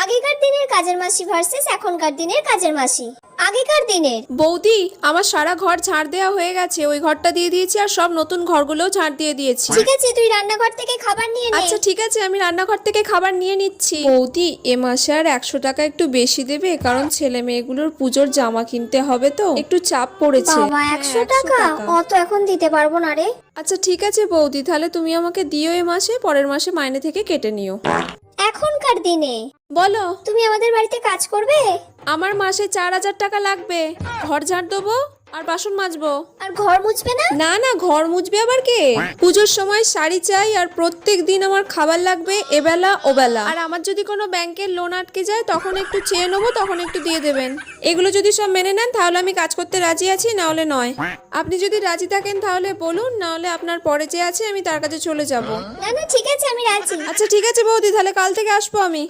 আগেকার দিনের কাজের মাসি ভার্সেস এখনকার দিনের কাজের মাসি। আগেকার দিনের বৌদি, আমার সারা ঘর ঝাড় দেওয়া হয়ে গেছে, ওই ঘরটা দিয়ে দিয়েছি আর সব নতুন ঘরগুলোও ঝাড় দিয়ে দিয়েছি। ঠিক আছে, তুই রান্নাঘর থেকে খাবার নিয়ে নে। আচ্ছা ঠিক আছে, আমি রান্নাঘর থেকে খাবার নিয়ে নিচ্ছি। বৌদি, এ মাসে আর 100 টাকা একটু বেশি দেবে, কারণ ছেলে মেয়েগুলোর পুজোর জামা কিনতে হবে তো একটু চাপ পড়েছে। বাবা, 100 টাকা? অত এখন দিতে পারবো না রে। আচ্ছা ঠিক আছে বৌদি, তাহলে তুমি আমাকে দিও এ মাসে, পরের মাসে মাইনে থেকে কেটে নিও। এখনকার দিনে বলো। তুমি আমাদের বাড়িতে কাজ করবে? আমার মাসে 4000 টাকা লাগবে। ঘর ঝাড় দেবো আর বাসন মাজবো। আর ঘর মুছবে না? না না, ঘর মুছবে আবার কে? পুজোর সময় শাড়ি চাই আর প্রত্যেক দিন আমার খাবার লাগবে এবেলা ওবেলা। আর আমার যদি কোনো ব্যাংকের লোন আটকে যায় তখন একটু চেয়ে নেবো, তখন একটু দিয়ে দেবেন। এগুলো যদি সব মেনে নেন তাহলে আমি কাজ করতে রাজি আছি, না হলে নয়। আপনি যদি রাজি থাকেন তাহলে বলুন, না হলে আপনার পরে যে আছে আমি তার কাছে চলে যাব। না না, ঠিক আছে, আমি রাজি। আচ্ছা ঠিক আছে বৌদি, তাহলে কাল থেকে আসবো আমি।